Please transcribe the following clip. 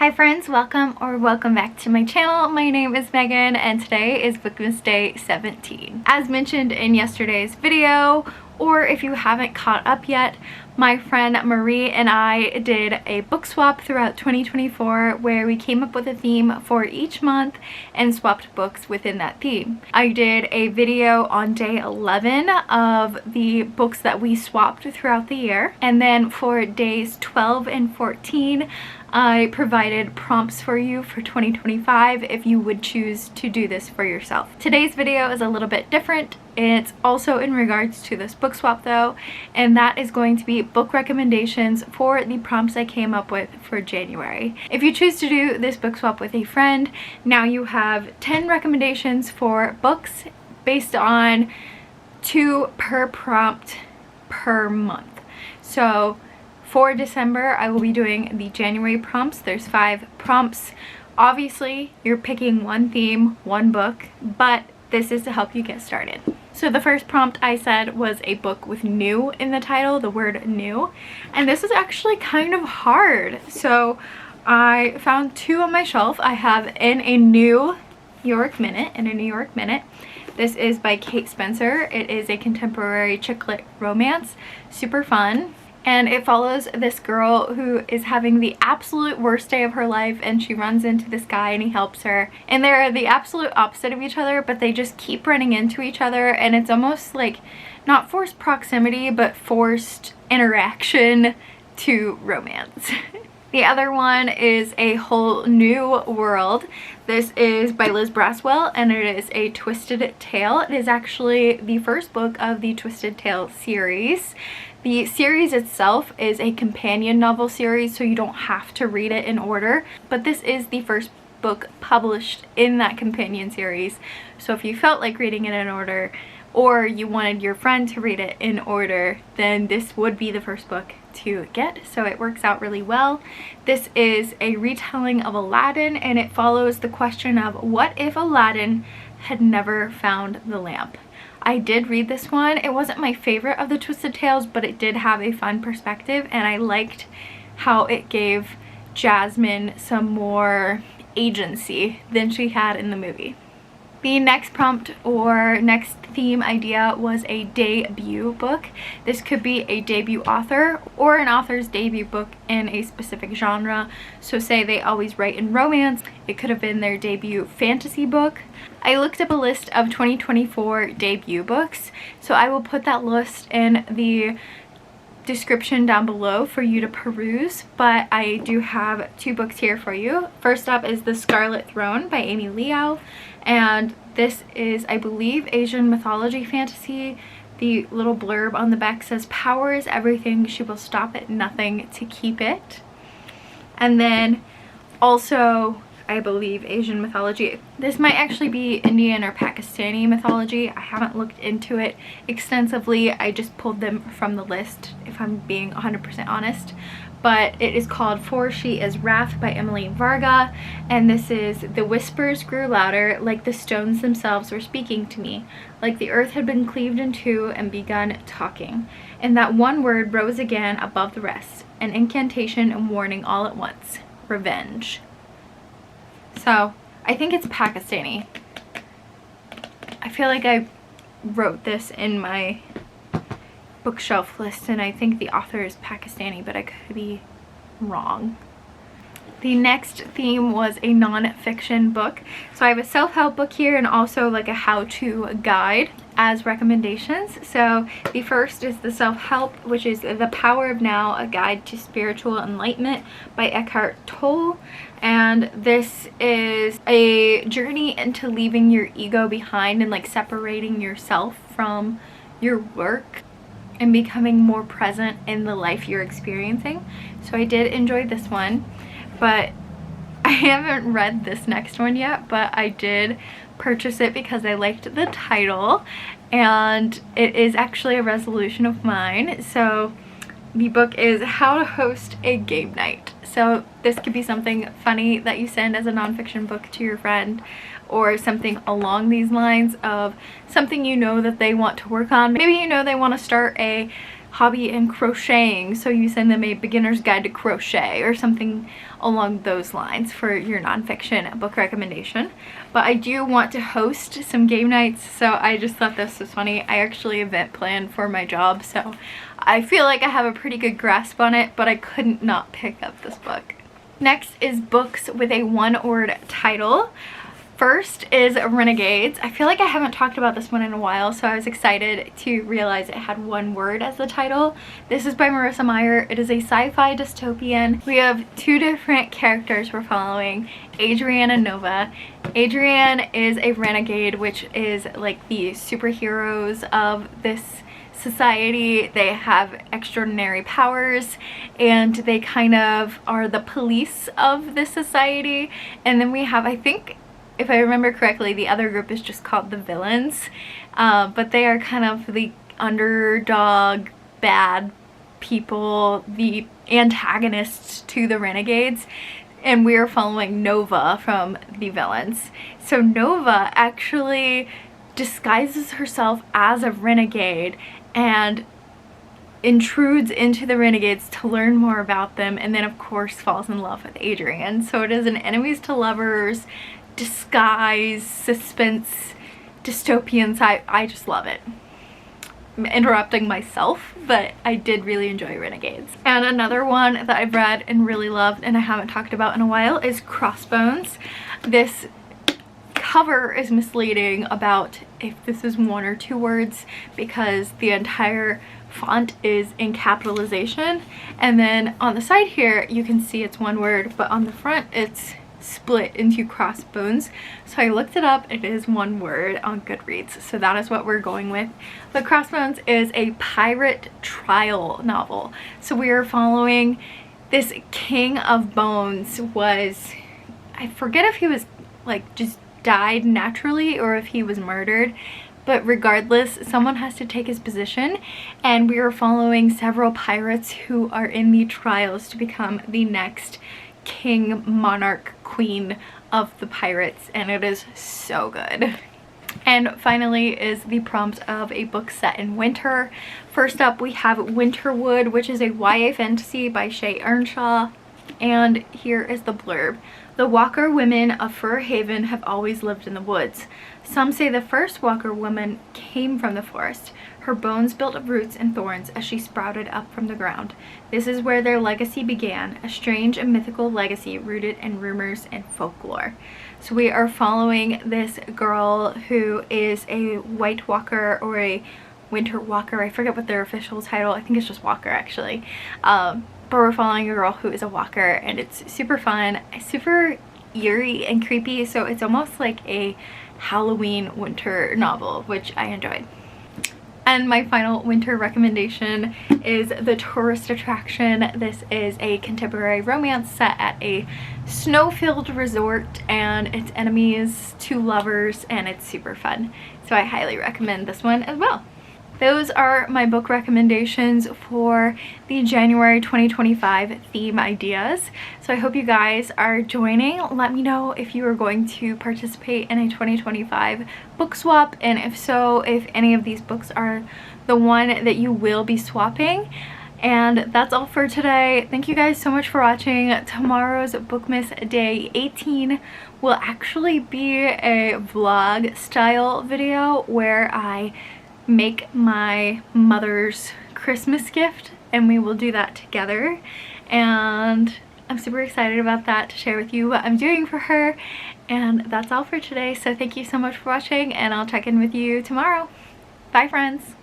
Hi friends, welcome back to my channel. My name is Megan and today is Bookmas Day 17. As mentioned in yesterday's video, or if you haven't caught up yet, my friend Marie and I did a book swap throughout 2024 where we came up with a theme for each month and swapped books within that theme. I did a video on day 11 of the books that we swapped throughout the year, and then for days 12 and 14 I provided prompts for you for 2025 if you would choose to do this for yourself. Today's video is a little bit different. It's also in regards to this book swap though, and that is going to be book recommendations for the prompts I came up with for January. If you choose to do this book swap with a friend, now you have 10 recommendations for books based on 2 per prompt per month. So for December, I will be doing the January prompts. There's 5 prompts. Obviously, you're picking one theme, one book, but this is to help you get started. So the first prompt I said was a book with new in the title, the word new, and this is actually kind of hard. So I found 2 on my shelf. I have In a New York Minute. This is by Kate Spencer. It is a contemporary chick lit romance, super fun. And it follows this girl who is having the absolute worst day of her life, and she runs into this guy and he helps her. And they're the absolute opposite of each other, but they just keep running into each other, and it's almost like not forced proximity, but forced interaction to romance. The other one is A Whole New World. This is by Liz Braswell and it is a Twisted Tale. It is actually the first book of the Twisted Tale series. The series itself is a companion novel series, so you don't have to read it in order, but this is the first book published in that companion series. So if you felt like reading it in order, or you wanted your friend to read it in order, then this would be the first book to get, so it works out really well. This is a retelling of Aladdin, and it follows the question of what if Aladdin had never found the lamp. I did read this one. It wasn't my favorite of the Twisted Tales, but it did have a fun perspective, and I liked how it gave Jasmine some more agency than she had in the movie. The next prompt or next theme idea was a debut book. This could be a debut author or an author's debut book in a specific genre. So say they always write in romance, it could have been their debut fantasy book. I looked up a list of 2024 debut books, so I will put that list in the description down below for you to peruse, but I do have 2 books here for you. First up is The Scarlet Throne by Amy Liao, and this is, I believe, Asian mythology fantasy. The little blurb on the back says, "Power is everything, she will stop at nothing to keep it." And then also, I believe, Asian mythology. This might actually be Indian or Pakistani mythology. I haven't looked into it extensively. I just pulled them from the list, if I'm being 100% honest. But it is called For She Is Wrath by Emily Varga, and this is, "The whispers grew louder, like the stones themselves were speaking to me, like the earth had been cleaved in two and begun talking. And that one word rose again above the rest, an incantation and warning all at once, revenge." So I think it's Pakistani. I feel like I wrote this in my bookshelf list and I think the author is Pakistani, but I could be wrong. The next theme was a non-fiction book. So I have a self-help book here and also like a how-to guide as recommendations. So the first is the self-help, which is The Power of Now, A Guide to Spiritual Enlightenment by Eckhart Tolle. And this is a journey into leaving your ego behind and like separating yourself from your work and becoming more present in the life you're experiencing. So I did enjoy this one, but I haven't read this next one yet, but I did purchase it because I liked the title, and it is actually a resolution of mine. So the book is How to Host a Game Night. So this could be something funny that you send as a nonfiction book to your friend, or something along these lines of something you know that they want to work on. Maybe you know they want to start a hobby in crocheting, so you send them a beginner's guide to crochet or something along those lines for your nonfiction book recommendation. But I do want to host some game nights, so I just thought this was funny. I actually event plan for my job, so I feel like I have a pretty good grasp on it, but I couldn't not pick up this book. Next is books with a one-word title. First is Renegades. I feel like I haven't talked about this one in a while, so I was excited to realize it had one word as the title. This is by Marissa Meyer. It is a sci-fi dystopian. We have two different characters we're following, Adrienne and Nova. Adrienne is a renegade, which is like the superheroes of this society. They have extraordinary powers and they kind of are the police of this society. And then we have, I think, if I remember correctly, the other group is just called the villains, but they are kind of the underdog, bad people, the antagonists to the renegades, and we are following Nova from the villains. So Nova actually disguises herself as a renegade and intrudes into the renegades to learn more about them, and then of course falls in love with Adrienne. So it is an enemies to lovers, disguise, suspense, dystopian sci. I just love it. I'm interrupting myself, but I did really enjoy Renegades. And another one that I've read and really loved and I haven't talked about in a while is Crossbones. This cover is misleading about if this is one or two words because the entire font is in capitalization, and then on the side here you can see it's one word, but on the front it's split into Crossbones. So I looked it up, it is one word on Goodreads, so that is what we're going with. But Crossbones is a pirate trial novel, so we are following this King of Bones. Was, I forget if he was like just died naturally or if he was murdered, but regardless, someone has to take his position, and we are following several pirates who are in the trials to become the next king, monarch, queen of the pirates, and it is so good. And finally is the prompt of a book set in winter. First up we have Winterwood, which is a YA fantasy by Shay Earnshaw, and here is the blurb. The Walker women of Fur Haven have always lived in the woods. Some say the first Walker woman came from the forest, her bones built of roots and thorns as she sprouted up from the ground. This is where their legacy began, a strange and mythical legacy rooted in rumors and folklore. So we are following this girl who is a White Walker or a Winter Walker. I forget what their official title, I think it's just Walker actually. But we're following a girl who is a Walker, and it's super fun, super eerie and creepy, so it's almost like a Halloween winter novel, which I enjoyed. And my final winter recommendation is The Tourist Attraction. This is a contemporary romance set at a snow-filled resort, and it's enemies to lovers, and it's super fun. So I highly recommend this one as well. Those are my book recommendations for the January 2025 theme ideas. So I hope you guys are joining. Let me know if you are going to participate in a 2025 book swap, and if so, if any of these books are the one that you will be swapping. And that's all for today. Thank you guys so much for watching. Tomorrow's Bookmas Day 18 will actually be a vlog style video where I make my mother's Christmas gift, and we will do that together, and I'm super excited about that, to share with you what I'm doing for her. And that's all for today, so thank you so much for watching, and I'll check in with you tomorrow. Bye friends.